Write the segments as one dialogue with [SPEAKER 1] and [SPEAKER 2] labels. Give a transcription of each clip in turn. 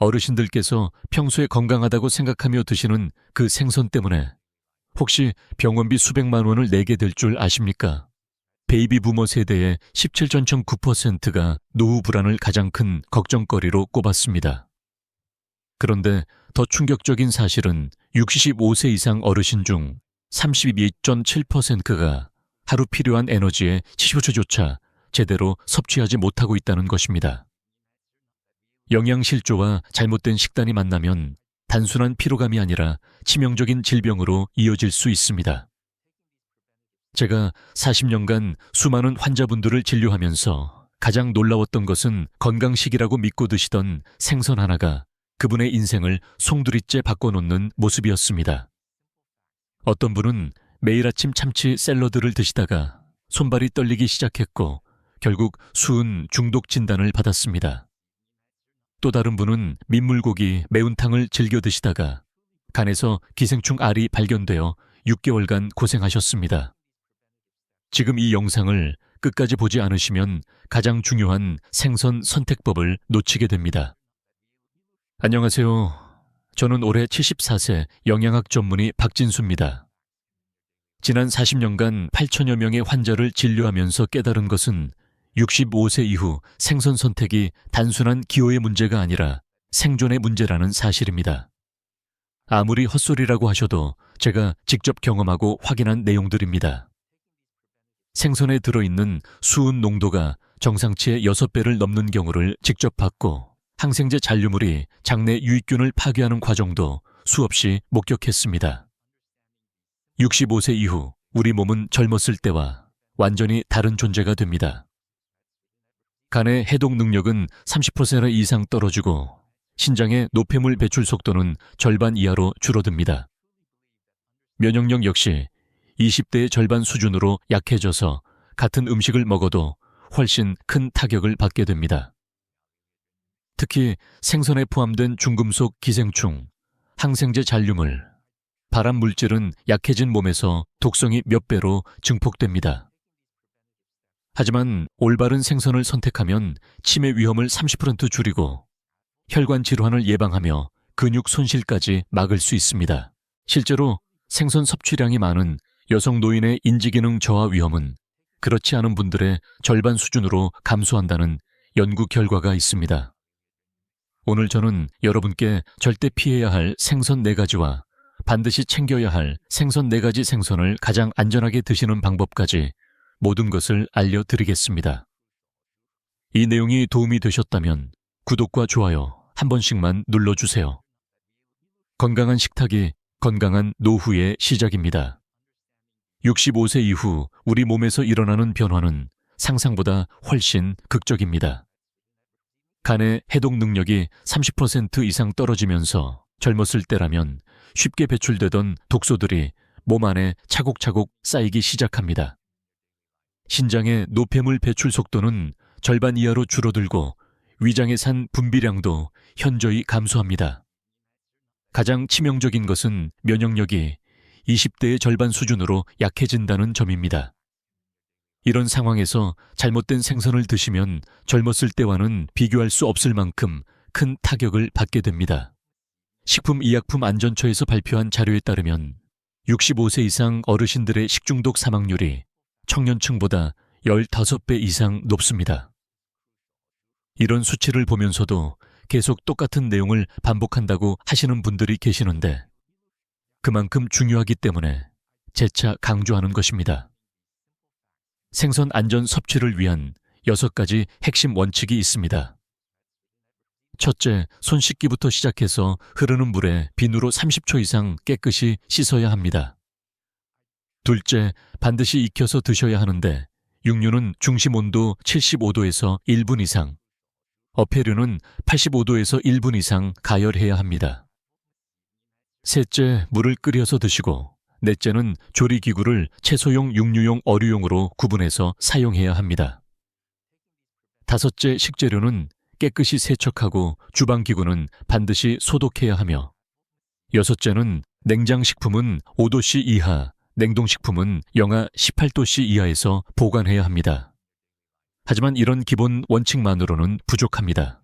[SPEAKER 1] 어르신들께서 평소에 건강하다고 생각하며 드시는 그 생선 때문에 혹시 병원비 수백만 원을 내게 될 줄 아십니까? 베이비 부머 세대의 17.9%가 노후 불안을 가장 큰 걱정거리로 꼽았습니다. 그런데 더 충격적인 사실은 65세 이상 어르신 중 32.7%가 하루 필요한 에너지의 15초조차 제대로 섭취하지 못하고 있다는 것입니다. 영양실조와 잘못된 식단이 만나면 단순한 피로감이 아니라 치명적인 질병으로 이어질 수 있습니다. 제가 40년간 수많은 환자분들을 진료하면서 가장 놀라웠던 것은 건강식이라고 믿고 드시던 생선 하나가 그분의 인생을 송두리째 바꿔놓는 모습이었습니다. 어떤 분은 매일 아침 참치 샐러드를 드시다가 손발이 떨리기 시작했고 결국 수은 중독 진단을 받았습니다. 또 다른 분은 민물고기 매운탕을 즐겨 드시다가 간에서 기생충 알이 발견되어 6개월간 고생하셨습니다. 지금 이 영상을 끝까지 보지 않으시면 가장 중요한 생선 선택법을 놓치게 됩니다. 안녕하세요. 저는 올해 74세 영양학 전문의 박진수입니다. 지난 40년간 8천여 명의 환자를 진료하면서 깨달은 것은 65세 이후 생선 선택이 단순한 기호의 문제가 아니라 생존의 문제라는 사실입니다. 아무리 헛소리라고 하셔도 제가 직접 경험하고 확인한 내용들입니다. 생선에 들어있는 수은 농도가 정상치의 6배를 넘는 경우를 직접 봤고 항생제 잔류물이 장내 유익균을 파괴하는 과정도 수없이 목격했습니다. 65세 이후 우리 몸은 젊었을 때와 완전히 다른 존재가 됩니다. 간의 해독 능력은 30% 이상 떨어지고 신장의 노폐물 배출 속도는 절반 이하로 줄어듭니다. 면역력 역시 20대의 절반 수준으로 약해져서 같은 음식을 먹어도 훨씬 큰 타격을 받게 됩니다. 특히 생선에 포함된 중금속 기생충, 항생제 잔류물, 발암 물질은 약해진 몸에서 독성이 몇 배로 증폭됩니다. 하지만 올바른 생선을 선택하면 치매 위험을 30% 줄이고 혈관 질환을 예방하며 근육 손실까지 막을 수 있습니다. 실제로 생선 섭취량이 많은 여성 노인의 인지기능 저하 위험은 그렇지 않은 분들의 절반 수준으로 감소한다는 연구 결과가 있습니다. 오늘 저는 여러분께 절대 피해야 할 생선 4가지와 반드시 챙겨야 할 생선 4가지 생선을 가장 안전하게 드시는 방법까지 모든 것을 알려드리겠습니다. 이 내용이 도움이 되셨다면 구독과 좋아요 한 번씩만 눌러주세요. 건강한 식탁이 건강한 노후의 시작입니다. 65세 이후 우리 몸에서 일어나는 변화는 상상보다 훨씬 극적입니다. 간의 해독 능력이 30% 이상 떨어지면서 젊었을 때라면 쉽게 배출되던 독소들이 몸 안에 차곡차곡 쌓이기 시작합니다. 신장의 노폐물 배출 속도는 절반 이하로 줄어들고 위장의 산 분비량도 현저히 감소합니다. 가장 치명적인 것은 면역력이 20대의 절반 수준으로 약해진다는 점입니다. 이런 상황에서 잘못된 생선을 드시면 젊었을 때와는 비교할 수 없을 만큼 큰 타격을 받게 됩니다. 식품의약품안전처에서 발표한 자료에 따르면 65세 이상 어르신들의 식중독 사망률이 청년층보다 15배 이상 높습니다. 이런 수치를 보면서도 계속 똑같은 내용을 반복한다고 하시는 분들이 계시는데 그만큼 중요하기 때문에 재차 강조하는 것입니다. 생선 안전 섭취를 위한 6가지 핵심 원칙이 있습니다. 첫째, 손 씻기부터 시작해서 흐르는 물에 비누로 30초 이상 깨끗이 씻어야 합니다. 둘째, 반드시 익혀서 드셔야 하는데 육류는 중심 온도 75도에서 1분 이상, 어패류는 85도에서 1분 이상 가열해야 합니다. 셋째, 물을 끓여서 드시고 넷째는 조리기구를 채소용, 육류용, 어류용으로 구분해서 사용해야 합니다. 다섯째, 식재료는 깨끗이 세척하고 주방기구는 반드시 소독해야 하며 여섯째는 냉장식품은 5도씨 이하, 냉동식품은 영하 18도씨 이하에서 보관해야 합니다. 하지만 이런 기본 원칙만으로는 부족합니다.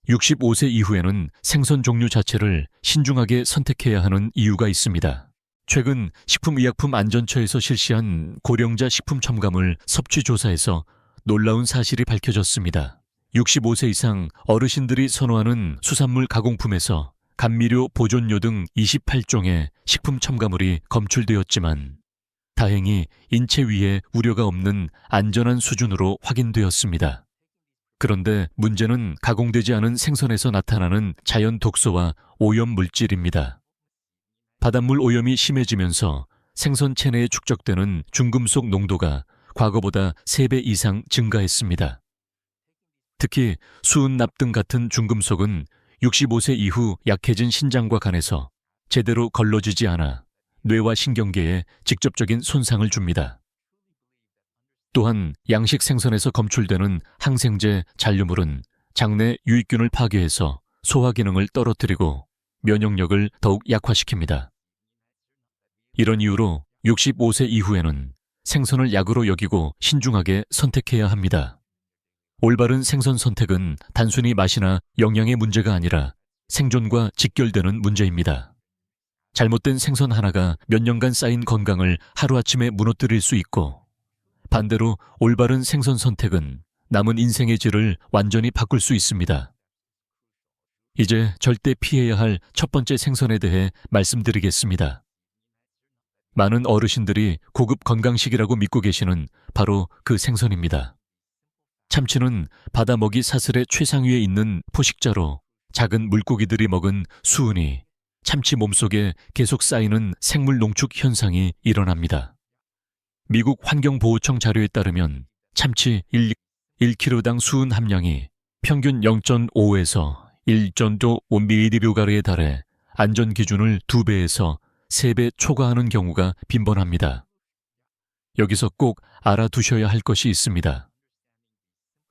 [SPEAKER 1] 65세 이후에는 생선 종류 자체를 신중하게 선택해야 하는 이유가 있습니다. 최근 식품의약품안전처에서 실시한 고령자 식품 첨가물 섭취 조사에서 놀라운 사실이 밝혀졌습니다. 65세 이상 어르신들이 선호하는 수산물 가공품에서 감미료, 보존료 등 28종의 식품 첨가물이 검출되었지만 다행히 인체 위에 우려가 없는 안전한 수준으로 확인되었습니다. 그런데 문제는 가공되지 않은 생선에서 나타나는 자연 독소와 오염 물질입니다. 바닷물 오염이 심해지면서 생선 체내에 축적되는 중금속 농도가 과거보다 3배 이상 증가했습니다. 특히 수은, 납 등 같은 중금속은 65세 이후 약해진 신장과 간에서 제대로 걸러지지 않아 뇌와 신경계에 직접적인 손상을 줍니다. 또한 양식 생선에서 검출되는 항생제, 잔류물은 장내 유익균을 파괴해서 소화 기능을 떨어뜨리고 면역력을 더욱 약화시킵니다. 이런 이유로 65세 이후에는 생선을 약으로 여기고 신중하게 선택해야 합니다. 올바른 생선 선택은 단순히 맛이나 영양의 문제가 아니라 생존과 직결되는 문제입니다. 잘못된 생선 하나가 몇 년간 쌓인 건강을 하루아침에 무너뜨릴 수 있고, 반대로 올바른 생선 선택은 남은 인생의 질을 완전히 바꿀 수 있습니다. 이제 절대 피해야 할 첫 번째 생선에 대해 말씀드리겠습니다. 많은 어르신들이 고급 건강식이라고 믿고 계시는 바로 그 생선입니다. 참치는 바다 먹이 사슬의 최상위에 있는 포식자로 작은 물고기들이 먹은 수은이 참치 몸속에 계속 쌓이는 생물 농축 현상이 일어납니다. 미국 환경보호청 자료에 따르면 참치 1kg당 수은 함량이 평균 0.5에서 1.5mg에 달해 안전 기준을 2배에서 3배 초과하는 경우가 빈번합니다. 여기서 꼭 알아두셔야 할 것이 있습니다.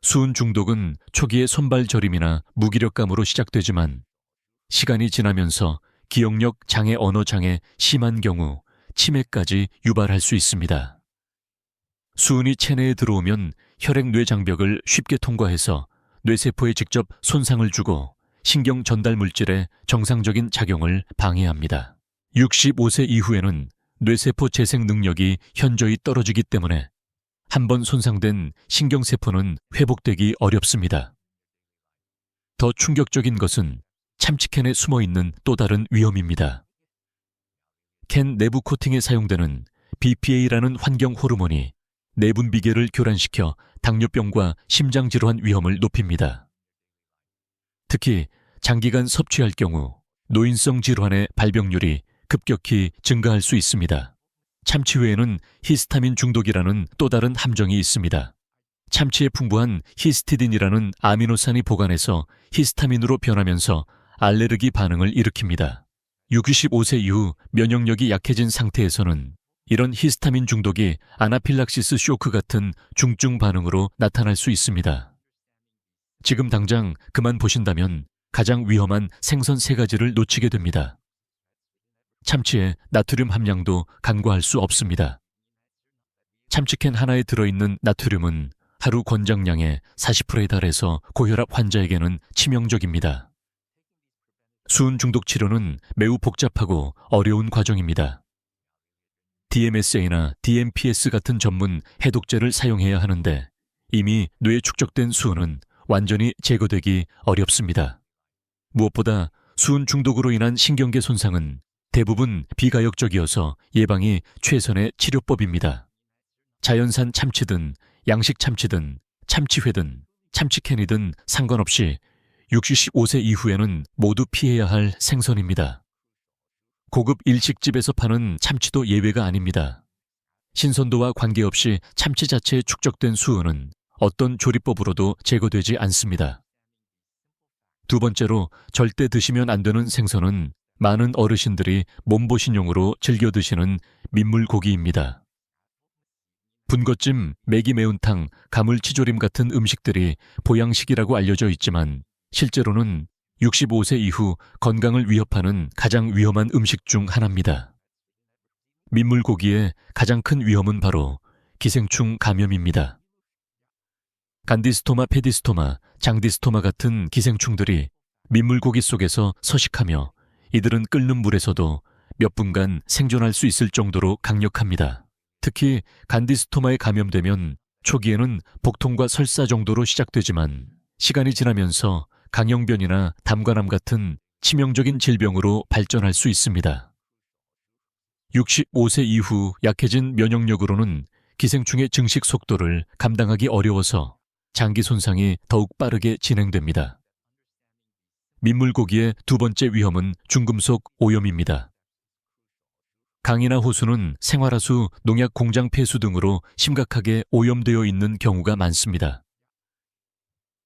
[SPEAKER 1] 수은 중독은 초기에 손발 저림이나 무기력감으로 시작되지만 시간이 지나면서 기억력 장애, 언어 장애, 심한 경우 치매까지 유발할 수 있습니다. 수은이 체내에 들어오면 혈액 뇌 장벽을 쉽게 통과해서 뇌세포에 직접 손상을 주고 신경 전달 물질의 정상적인 작용을 방해합니다. 65세 이후에는 뇌세포 재생 능력이 현저히 떨어지기 때문에 한번 손상된 신경세포는 회복되기 어렵습니다. 더 충격적인 것은 참치캔에 숨어있는 또 다른 위험입니다. 캔 내부 코팅에 사용되는 BPA라는 환경 호르몬이 내분비계를 교란시켜 당뇨병과 심장질환 위험을 높입니다. 특히 장기간 섭취할 경우 노인성 질환의 발병률이 급격히 증가할 수 있습니다. 참치 외에는 히스타민 중독이라는 또 다른 함정이 있습니다. 참치에 풍부한 히스티딘이라는 아미노산이 보관해서 히스타민으로 변하면서 알레르기 반응을 일으킵니다. 65세 이후 면역력이 약해진 상태에서는 이런 히스타민 중독이 아나필락시스 쇼크 같은 중증 반응으로 나타날 수 있습니다. 지금 당장 그만 보신다면 가장 위험한 생선 3가지를 놓치게 됩니다. 참치의 나트륨 함량도 간과할 수 없습니다. 참치캔 하나에 들어있는 나트륨은 하루 권장량의 40%에 달해서 고혈압 환자에게는 치명적입니다. 수은 중독 치료는 매우 복잡하고 어려운 과정입니다. DMSA나 DMPS 같은 전문 해독제를 사용해야 하는데 이미 뇌에 축적된 수은은 완전히 제거되기 어렵습니다. 무엇보다 수은 중독으로 인한 신경계 손상은 대부분 비가역적이어서 예방이 최선의 치료법입니다. 자연산 참치든 양식 참치든 참치회든 참치캔이든 상관없이 65세 이후에는 모두 피해야 할 생선입니다. 고급 일식집에서 파는 참치도 예외가 아닙니다. 신선도와 관계없이 참치 자체에 축적된 수은은 어떤 조리법으로도 제거되지 않습니다. 두 번째로 절대 드시면 안 되는 생선은 많은 어르신들이 몸보신용으로 즐겨 드시는 민물고기입니다. 분거찜, 매기 매운탕, 가물치조림 같은 음식들이 보양식이라고 알려져 있지만 실제로는 65세 이후 건강을 위협하는 가장 위험한 음식 중 하나입니다. 민물고기의 가장 큰 위험은 바로 기생충 감염입니다. 간디스토마 페디스토마, 장디스토마 같은 기생충들이 민물고기 속에서 서식하며 이들은 끓는 물에서도 몇 분간 생존할 수 있을 정도로 강력합니다. 특히 간디스토마에 감염되면 초기에는 복통과 설사 정도로 시작되지만 시간이 지나면서 강형변이나 담관암 같은 치명적인 질병으로 발전할 수 있습니다. 65세 이후 약해진 면역력으로는 기생충의 증식 속도를 감당하기 어려워서 장기 손상이 더욱 빠르게 진행됩니다. 민물고기의 두 번째 위험은 중금속 오염입니다. 강이나 호수는 생활하수, 농약 공장 폐수 등으로 심각하게 오염되어 있는 경우가 많습니다.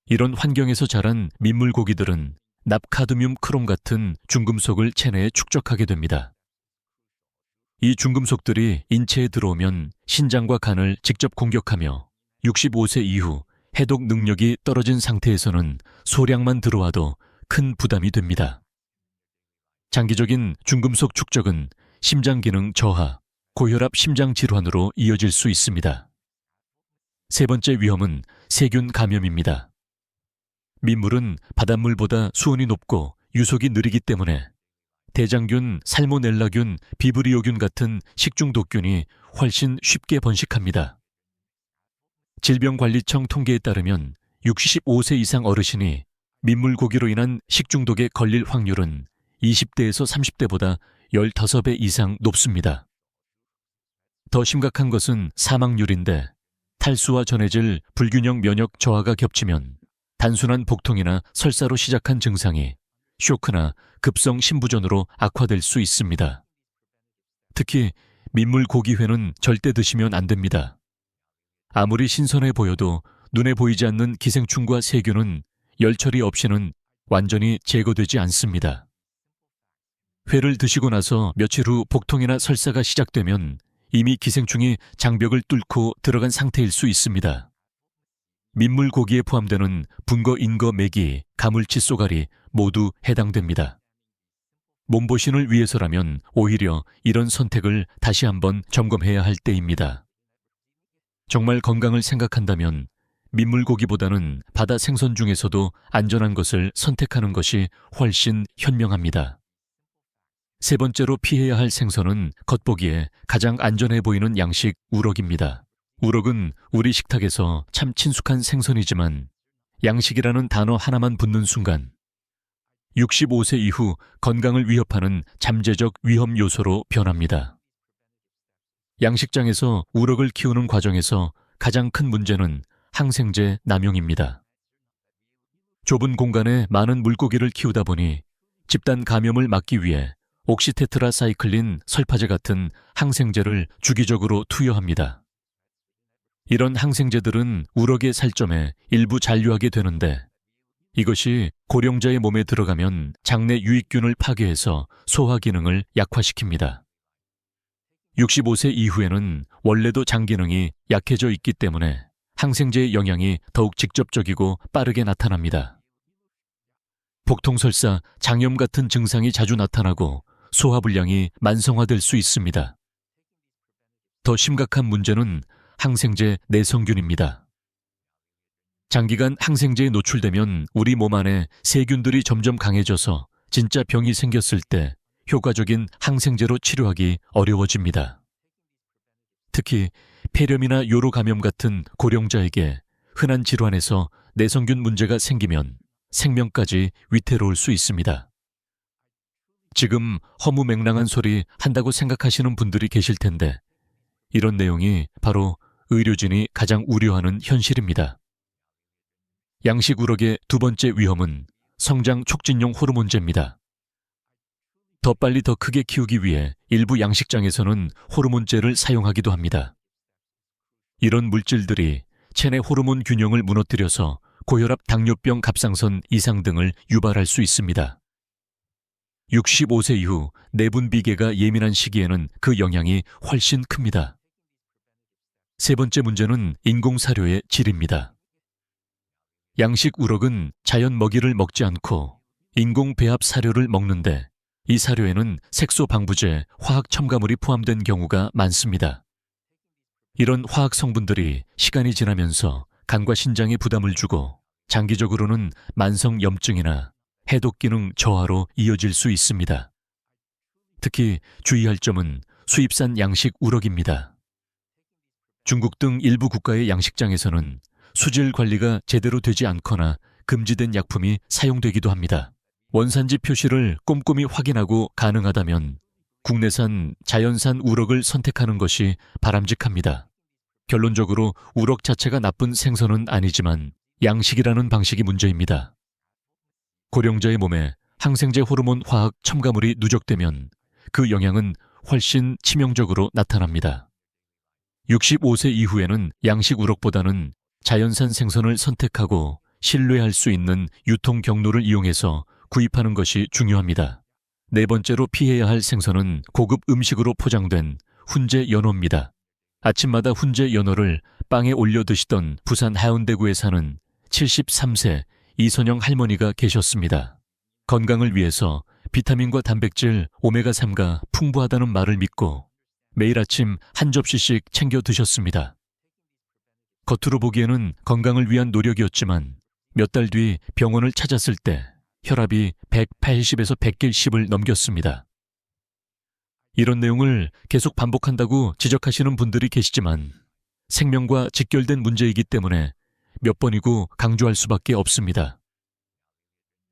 [SPEAKER 1] 이런 환경에서 자란 민물고기들은 납카드뮴 크롬 같은 중금속을 체내에 축적하게 됩니다. 이 중금속들이 인체에 들어오면 신장과 간을 직접 공격하며 65세 이후 해독 능력이 떨어진 상태에서는 소량만 들어와도 큰 부담이 됩니다. 장기적인 중금속 축적은 심장 기능 저하, 고혈압 심장 질환으로 이어질 수 있습니다. 세 번째 위험은 세균 감염입니다. 민물은 바닷물보다 수온이 높고 유속이 느리기 때문에 대장균, 살모넬라균, 비브리오균 같은 식중 독균이 훨씬 쉽게 번식합니다. 질병관리청 통계에 따르면 65세 이상 어르신이 민물고기로 인한 식중독에 걸릴 확률은 20대에서 30대보다 15배 이상 높습니다. 더 심각한 것은 사망률인데 탈수와 전해질 불균형 면역 저하가 겹치면 단순한 복통이나 설사로 시작한 증상이 쇼크나 급성 신부전으로 악화될 수 있습니다. 특히 민물고기회는 절대 드시면 안 됩니다. 아무리 신선해 보여도 눈에 보이지 않는 기생충과 세균은 열 처리 없이는 완전히 제거되지 않습니다. 회를 드시고 나서 며칠 후 복통이나 설사가 시작되면 이미 기생충이 장벽을 뚫고 들어간 상태일 수 있습니다. 민물고기에 포함되는 붕어, 인거, 메기, 가물치, 쏘가리 모두 해당됩니다. 몸보신을 위해서라면 오히려 이런 선택을 다시 한번 점검해야 할 때입니다. 정말 건강을 생각한다면 민물고기보다는 바다 생선 중에서도 안전한 것을 선택하는 것이 훨씬 현명합니다. 세 번째로 피해야 할 생선은 겉보기에 가장 안전해 보이는 양식 우럭입니다. 우럭은 우리 식탁에서 참 친숙한 생선이지만 양식이라는 단어 하나만 붙는 순간 65세 이후 건강을 위협하는 잠재적 위험 요소로 변합니다. 양식장에서 우럭을 키우는 과정에서 가장 큰 문제는 항생제 남용입니다. 좁은 공간에 많은 물고기를 키우다 보니 집단 감염을 막기 위해 옥시테트라사이클린, 설파제 같은 항생제를 주기적으로 투여합니다. 이런 항생제들은 우럭의 살점에 일부 잔류하게 되는데 이것이 고령자의 몸에 들어가면 장내 유익균을 파괴해서 소화 기능을 약화시킵니다. 65세 이후에는 원래도 장 기능이 약해져 있기 때문에 항생제의 영향이 더욱 직접적이고 빠르게 나타납니다. 복통설사, 장염 같은 증상이 자주 나타나고 소화불량이 만성화될 수 있습니다. 더 심각한 문제는 항생제 내성균입니다. 장기간 항생제에 노출되면 우리 몸 안에 세균들이 점점 강해져서 진짜 병이 생겼을 때 효과적인 항생제로 치료하기 어려워집니다. 특히 폐렴이나 요로 감염 같은 고령자에게 흔한 질환에서 내성균 문제가 생기면 생명까지 위태로울 수 있습니다. 지금 허무맹랑한 소리 한다고 생각하시는 분들이 계실 텐데 이런 내용이 바로 의료진이 가장 우려하는 현실입니다. 양식 우럭의 두 번째 위험은 성장 촉진용 호르몬제입니다. 더 빨리 더 크게 키우기 위해 일부 양식장에서는 호르몬제를 사용하기도 합니다. 이런 물질들이 체내 호르몬 균형을 무너뜨려서 고혈압, 당뇨병, 갑상선 이상 등을 유발할 수 있습니다. 65세 이후 내분 비계가 예민한 시기에는 그 영향이 훨씬 큽니다. 세 번째 문제는 인공사료의 질입니다. 양식 우럭은 자연 먹이를 먹지 않고 인공 배합 사료를 먹는데 이 사료에는 색소 방부제, 화학 첨가물이 포함된 경우가 많습니다. 이런 화학 성분들이 시간이 지나면서 간과 신장에 부담을 주고 장기적으로는 만성 염증이나 해독 기능 저하로 이어질 수 있습니다. 특히 주의할 점은 수입산 양식 우럭입니다. 중국 등 일부 국가의 양식장에서는 수질 관리가 제대로 되지 않거나 금지된 약품이 사용되기도 합니다. 원산지 표시를 꼼꼼히 확인하고 가능하다면 국내산 자연산 우럭을 선택하는 것이 바람직합니다. 결론적으로 우럭 자체가 나쁜 생선은 아니지만 양식이라는 방식이 문제입니다. 고령자의 몸에 항생제 호르몬 화학 첨가물이 누적되면 그 영향은 훨씬 치명적으로 나타납니다. 65세 이후에는 양식 우럭보다는 자연산 생선을 선택하고 신뢰할 수 있는 유통 경로를 이용해서 구입하는 것이 중요합니다. 네 번째로 피해야 할 생선은 고급 음식으로 포장된 훈제 연어입니다. 아침마다 훈제 연어를 빵에 올려 드시던 부산 하운대구에 사는 73세 이선영 할머니가 계셨습니다. 건강을 위해서 비타민과 단백질 오메가3가 풍부하다는 말을 믿고 매일 아침 한 접시씩 챙겨 드셨습니다. 겉으로 보기에는 건강을 위한 노력이었지만 몇 달 뒤 병원을 찾았을 때 혈압이 180에서 100길10을 넘겼습니다. 이런 내용을 계속 반복한다고 지적하시는 분들이 계시지만 생명과 직결된 문제이기 때문에 몇 번이고 강조할 수밖에 없습니다.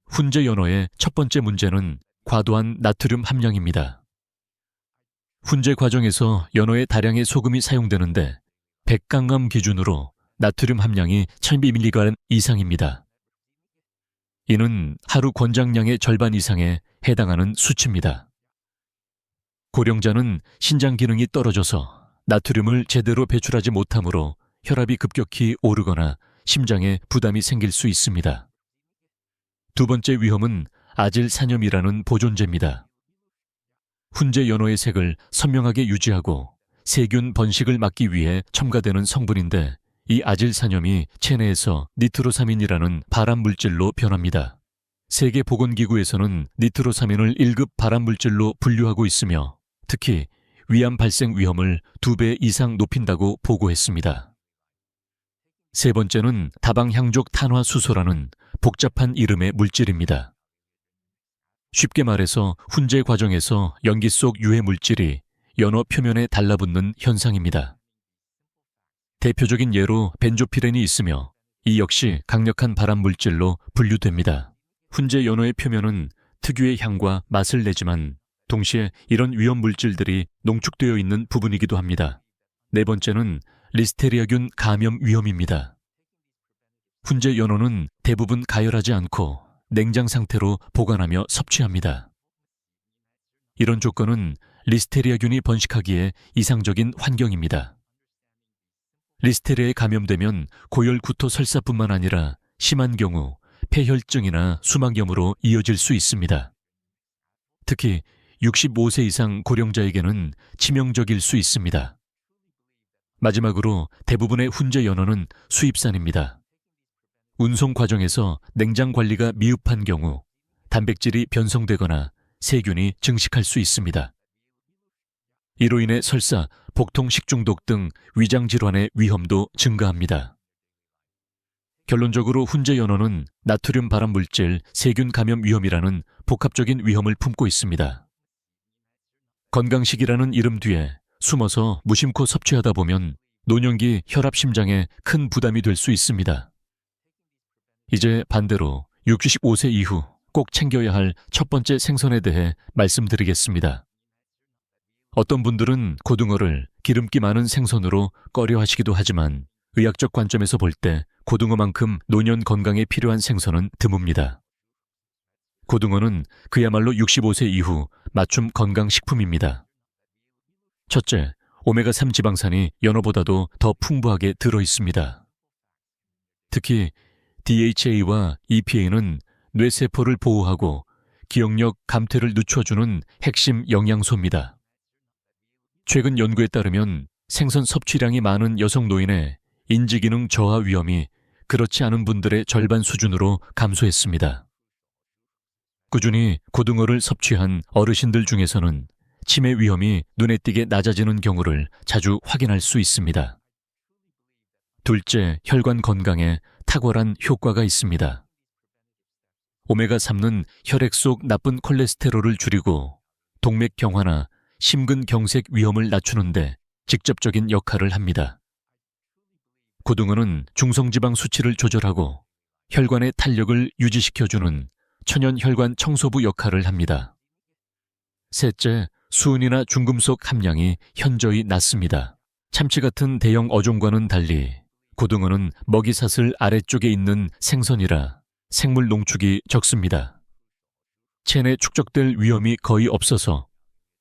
[SPEAKER 1] 훈제 연어의 첫 번째 문제는 과도한 나트륨 함량입니다. 훈제 과정에서 연어에 다량의 소금이 사용되는데 100강감 기준으로 나트륨 함량이 1000mg 이상입니다. 이는 하루 권장량의 절반 이상에 해당하는 수치입니다. 고령자는 신장 기능이 떨어져서 나트륨을 제대로 배출하지 못하므로 혈압이 급격히 오르거나 심장에 부담이 생길 수 있습니다. 두 번째 위험은 아질산염이라는 보존제입니다. 훈제 연어의 색을 선명하게 유지하고 세균 번식을 막기 위해 첨가되는 성분인데 이 아질산염이 체내에서 니트로사민이라는 발암물질로 변합니다. 세계보건기구에서는 니트로사민을 1급 발암물질로 분류하고 있으며 특히 위암 발생 위험을 2배 이상 높인다고 보고했습니다. 세 번째는 다방향족 탄화수소라는 복잡한 이름의 물질입니다. 쉽게 말해서 훈제 과정에서 연기 속 유해 물질이 연어 표면에 달라붙는 현상입니다. 대표적인 예로 벤조피렌이 있으며 이 역시 강력한 발암 물질로 분류됩니다. 훈제 연어의 표면은 특유의 향과 맛을 내지만 동시에 이런 위험 물질들이 농축되어 있는 부분이기도 합니다. 네 번째는 리스테리아균 감염 위험입니다. 훈제 연어는 대부분 가열하지 않고 냉장 상태로 보관하며 섭취합니다. 이런 조건은 리스테리아균이 번식하기에 이상적인 환경입니다. 리스테리아에 감염되면 고열 구토 설사뿐만 아니라 심한 경우 폐혈증이나 수막염으로 이어질 수 있습니다. 특히 65세 이상 고령자에게는 치명적일 수 있습니다. 마지막으로 대부분의 훈제 연어는 수입산입니다. 운송 과정에서 냉장 관리가 미흡한 경우 단백질이 변성되거나 세균이 증식할 수 있습니다. 이로 인해 설사, 복통 식중독 등 위장 질환의 위험도 증가합니다. 결론적으로 훈제 연어는 나트륨 발암 물질, 세균 감염 위험이라는 복합적인 위험을 품고 있습니다. 건강식이라는 이름 뒤에 숨어서 무심코 섭취하다 보면 노년기 혈압 심장에 큰 부담이 될 수 있습니다. 이제 반대로 65세 이후 꼭 챙겨야 할 첫 번째 생선에 대해 말씀드리겠습니다. 어떤 분들은 고등어를 기름기 많은 생선으로 꺼려 하시기도 하지만 의학적 관점에서 볼 때 고등어만큼 노년 건강에 필요한 생선은 드뭅니다. 고등어는 그야말로 65세 이후 맞춤 건강식품입니다. 첫째, 오메가3 지방산이 연어보다도 더 풍부하게 들어있습니다. 특히 DHA와 EPA는 뇌세포를 보호하고 기억력, 감퇴를 늦춰주는 핵심 영양소입니다. 최근 연구에 따르면 생선 섭취량이 많은 여성 노인의 인지기능 저하 위험이 그렇지 않은 분들의 절반 수준으로 감소했습니다. 꾸준히 고등어를 섭취한 어르신들 중에서는 치매 위험이 눈에 띄게 낮아지는 경우를 자주 확인할 수 있습니다. 둘째, 혈관 건강에 탁월한 효과가 있습니다. 오메가3는 혈액 속 나쁜 콜레스테롤을 줄이고 동맥경화나 심근경색 위험을 낮추는데 직접적인 역할을 합니다. 고등어는 중성지방 수치를 조절하고 혈관의 탄력을 유지시켜주는 천연혈관 청소부 역할을 합니다. 셋째, 수은이나 중금속 함량이 현저히 낮습니다. 참치 같은 대형 어종과는 달리 고등어는 먹이사슬 아래쪽에 있는 생선이라 생물 농축이 적습니다. 체내 축적될 위험이 거의 없어서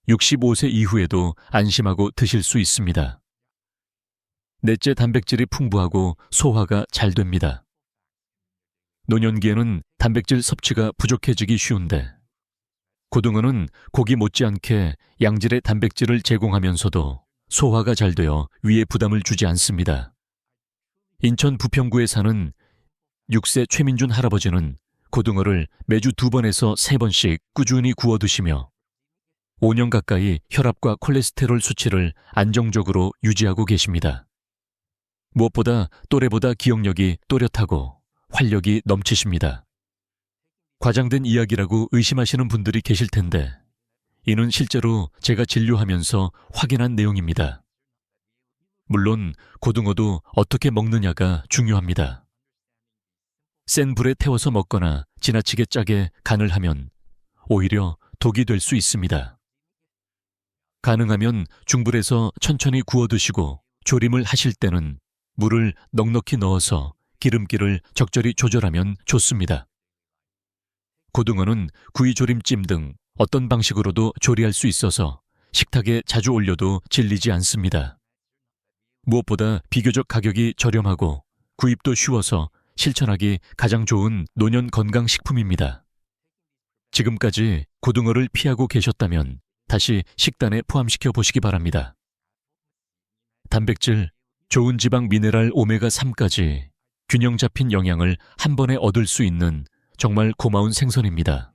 [SPEAKER 1] 65세 이후에도 안심하고 드실 수 있습니다. 넷째, 단백질이 풍부하고 소화가 잘 됩니다. 노년기에는 단백질 섭취가 부족해지기 쉬운데 고등어는 고기 못지않게 양질의 단백질을 제공하면서도 소화가 잘 되어 위에 부담을 주지 않습니다. 인천 부평구에 사는 6세 최민준 할아버지는 고등어를 매주 2번에서 3번씩 꾸준히 구워 드시며 5년 가까이 혈압과 콜레스테롤 수치를 안정적으로 유지하고 계십니다. 무엇보다 또래보다 기억력이 또렷하고 활력이 넘치십니다. 과장된 이야기라고 의심하시는 분들이 계실 텐데 이는 실제로 제가 진료하면서 확인한 내용입니다. 물론 고등어도 어떻게 먹느냐가 중요합니다. 센 불에 태워서 먹거나 지나치게 짜게 간을 하면 오히려 독이 될 수 있습니다. 가능하면 중불에서 천천히 구워 드시고 조림을 하실 때는 물을 넉넉히 넣어서 기름기를 적절히 조절하면 좋습니다. 고등어는 구이조림찜 등 어떤 방식으로도 조리할 수 있어서 식탁에 자주 올려도 질리지 않습니다. 무엇보다 비교적 가격이 저렴하고 구입도 쉬워서 실천하기 가장 좋은 노년 건강식품입니다. 지금까지 고등어를 피하고 계셨다면 다시 식단에 포함시켜 보시기 바랍니다. 단백질, 좋은 지방 미네랄 오메가3까지 균형 잡힌 영양을 한 번에 얻을 수 있는 정말 고마운 생선입니다.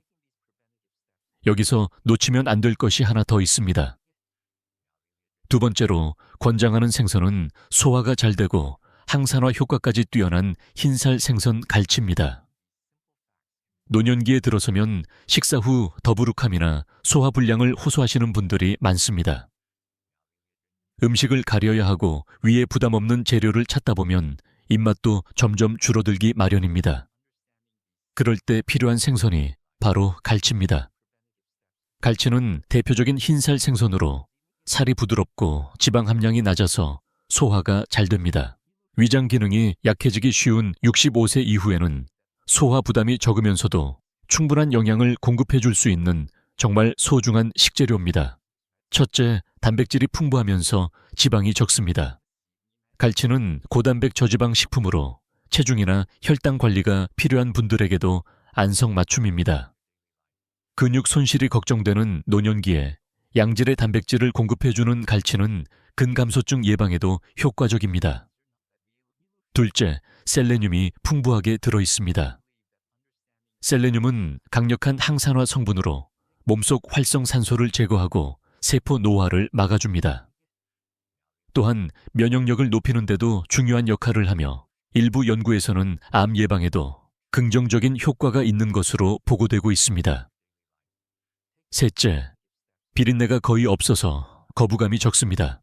[SPEAKER 1] 여기서 놓치면 안 될 것이 하나 더 있습니다. 두 번째로 권장하는 생선은 소화가 잘 되고 항산화 효과까지 뛰어난 흰살 생선 갈치입니다. 노년기에 들어서면 식사 후 더부룩함이나 소화불량을 호소하시는 분들이 많습니다. 음식을 가려야 하고 위에 부담 없는 재료를 찾다 보면 입맛도 점점 줄어들기 마련입니다. 그럴 때 필요한 생선이 바로 갈치입니다. 갈치는 대표적인 흰살 생선으로 살이 부드럽고 지방 함량이 낮아서 소화가 잘 됩니다. 위장 기능이 약해지기 쉬운 65세 이후에는 소화 부담이 적으면서도 충분한 영양을 공급해 줄 수 있는 정말 소중한 식재료입니다. 첫째, 단백질이 풍부하면서 지방이 적습니다. 갈치는 고단백 저지방 식품으로 체중이나 혈당 관리가 필요한 분들에게도 안성맞춤입니다. 근육 손실이 걱정되는 노년기에 양질의 단백질을 공급해주는 갈치는 근감소증 예방에도 효과적입니다. 둘째, 셀레늄이 풍부하게 들어있습니다. 셀레늄은 강력한 항산화 성분으로 몸속 활성산소를 제거하고 세포 노화를 막아줍니다. 또한 면역력을 높이는 데도 중요한 역할을 하며 일부 연구에서는 암 예방에도 긍정적인 효과가 있는 것으로 보고되고 있습니다. 셋째, 비린내가 거의 없어서 거부감이 적습니다.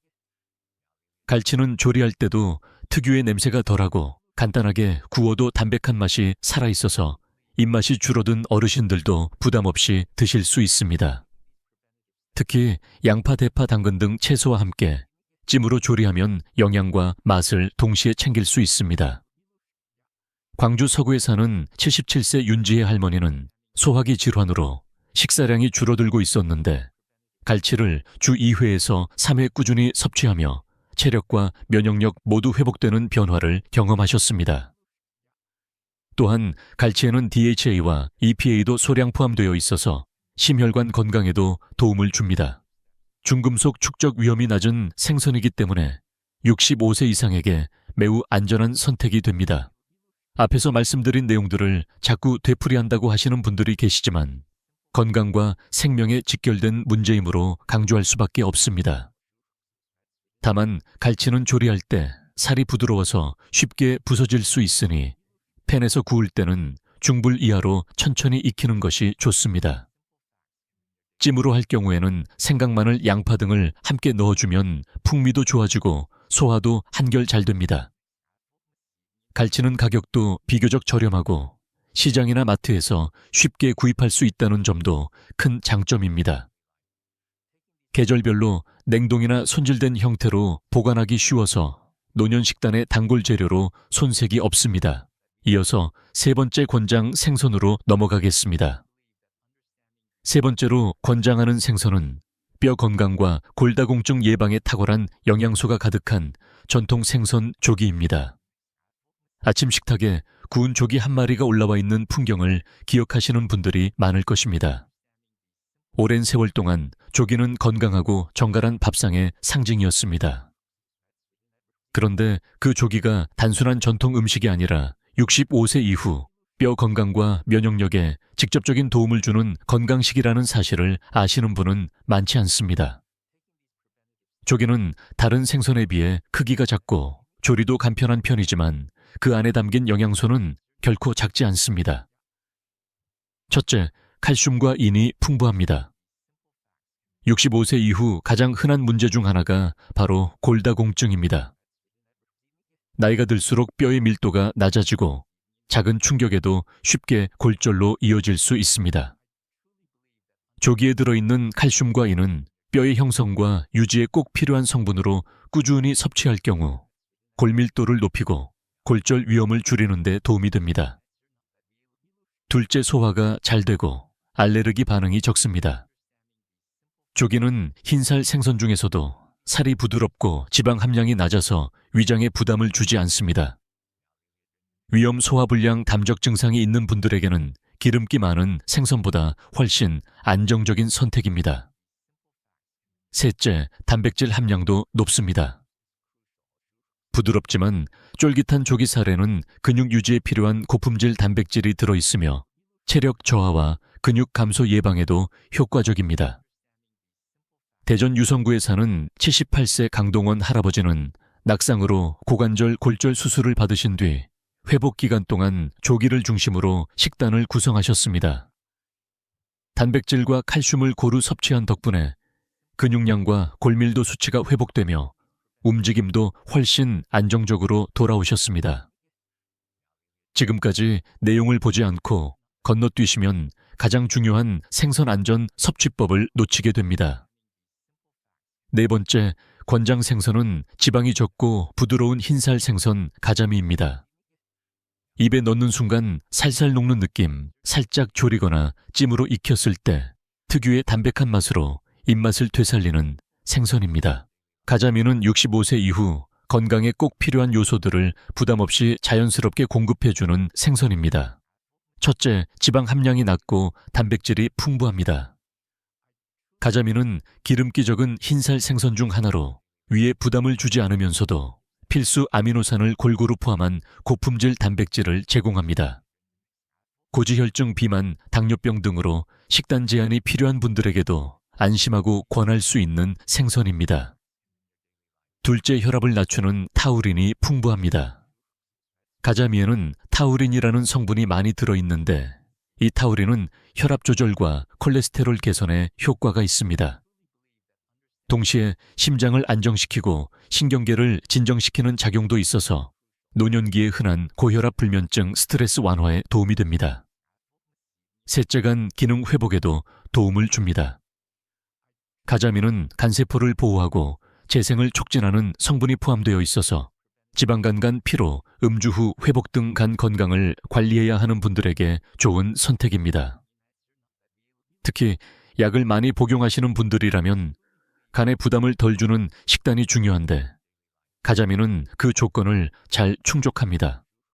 [SPEAKER 1] 갈치는 조리할 때도 특유의 냄새가 덜하고 간단하게 구워도 담백한 맛이 살아있어서 입맛이 줄어든 어르신들도 부담 없이 드실 수 있습니다. 특히 양파, 대파, 당근 등 채소와 함께 찜으로 조리하면 영양과 맛을 동시에 챙길 수 있습니다. 광주 서구에 사는 77세 윤지혜 할머니는 소화기 질환으로 식사량이 줄어들고 있었는데 갈치를 주 2회에서 3회 꾸준히 섭취하며 체력과 면역력 모두 회복되는 변화를 경험하셨습니다. 또한 갈치에는 DHA와 EPA도 소량 포함되어 있어서 심혈관 건강에도 도움을 줍니다. 중금속 축적 위험이 낮은 생선이기 때문에 65세 이상에게 매우 안전한 선택이 됩니다. 앞에서 말씀드린 내용들을 자꾸 되풀이한다고 하시는 분들이 계시지만 건강과 생명에 직결된 문제이므로 강조할 수밖에 없습니다. 다만 갈치는 조리할 때 살이 부드러워서 쉽게 부서질 수 있으니 팬에서 구울 때는 중불 이하로 천천히 익히는 것이 좋습니다. 찜으로 할 경우에는 생강마늘, 양파 등을 함께 넣어주면 풍미도 좋아지고 소화도 한결 잘 됩니다. 갈치는 가격도 비교적 저렴하고 시장이나 마트에서 쉽게 구입할 수 있다는 점도 큰 장점입니다. 계절별로 냉동이나 손질된 형태로 보관하기 쉬워서 노년식단의 단골 재료로 손색이 없습니다. 이어서 세 번째 권장 생선으로 넘어가겠습니다. 세 번째로 권장하는 생선은 뼈 건강과 골다공증 예방에 탁월한 영양소가 가득한 전통 생선 조기입니다. 아침 식탁에 구운 조기 한 마리가 올라와 있는 풍경을 기억하시는 분들이 많을 것입니다. 오랜 세월 동안 조기는 건강하고 정갈한 밥상의 상징이었습니다. 그런데 그 조기가 단순한 전통 음식이 아니라 65세 이후 뼈 건강과 면역력에 직접적인 도움을 주는 건강식이라는 사실을 아시는 분은 많지 않습니다. 조기는 다른 생선에 비해 크기가 작고 조리도 간편한 편이지만 그 안에 담긴 영양소는 결코 작지 않습니다. 첫째, 칼슘과 인이 풍부합니다. 65세 이후 가장 흔한 문제 중 하나가 바로 골다공증입니다. 나이가 들수록 뼈의 밀도가 낮아지고 작은 충격에도 쉽게 골절로 이어질 수 있습니다. 조기에 들어있는 칼슘과 인은 뼈의 형성과 유지에 꼭 필요한 성분으로 꾸준히 섭취할 경우 골밀도를 높이고 골절 위험을 줄이는 데 도움이 됩니다. 둘째, 소화가 잘 되고 알레르기 반응이 적습니다. 조기는 흰살 생선 중에서도 살이 부드럽고 지방 함량이 낮아서 위장에 부담을 주지 않습니다. 위염 소화불량 담적 증상이 있는 분들에게는 기름기 많은 생선보다 훨씬 안정적인 선택입니다. 셋째, 단백질 함량도 높습니다. 부드럽지만 쫄깃한 조기살에는 근육 유지에 필요한 고품질 단백질이 들어있으며 체력 저하와 근육 감소 예방에도 효과적입니다. 대전 유성구에 사는 78세 강동원 할아버지는 낙상으로 고관절 골절 수술을 받으신 뒤 회복 기간 동안 조기를 중심으로 식단을 구성하셨습니다. 단백질과 칼슘을 고루 섭취한 덕분에 근육량과 골밀도 수치가 회복되며 움직임도 훨씬 안정적으로 돌아오셨습니다. 지금까지 내용을 보지 않고 건너뛰시면 가장 중요한 생선 안전 섭취법을 놓치게 됩니다. 네 번째, 권장 생선은 지방이 적고 부드러운 흰살 생선 가자미입니다. 입에 넣는 순간 살살 녹는 느낌, 살짝 졸이거나 찜으로 익혔을 때 특유의 담백한 맛으로 입맛을 되살리는 생선입니다. 가자미는 65세 이후 건강에 꼭 필요한 요소들을 부담 없이 자연스럽게 공급해주는 생선입니다. 첫째, 지방 함량이 낮고 단백질이 풍부합니다. 가자미는 기름기 적은 흰살 생선 중 하나로 위에 부담을 주지 않으면서도 필수 아미노산을 골고루 포함한 고품질 단백질을 제공합니다. 고지혈증, 비만, 당뇨병 등으로 식단 제한이 필요한 분들에게도 안심하고 권할 수 있는 생선입니다. 둘째, 혈압을 낮추는 타우린이 풍부합니다. 가자미에는 타우린이라는 성분이 많이 들어있는데 이 타우린은 혈압 조절과 콜레스테롤 개선에 효과가 있습니다. 동시에 심장을 안정시키고 신경계를 진정시키는 작용도 있어서 노년기에 흔한 고혈압 불면증, 스트레스 완화에 도움이 됩니다. 셋째, 간 기능 회복에도 도움을 줍니다. 가자미는 간세포를 보호하고 재생을 촉진하는 성분이 포함되어 있어서 지방간 간 피로, 음주 후 회복 등 간 건강을 관리해야 하는 분들에게 좋은 선택입니다. 특히 약을 많이 복용하시는 분들이라면 간에 부담을 덜 주는 식단이 중요한데 가자미는 그 조건을 잘 충족합니다.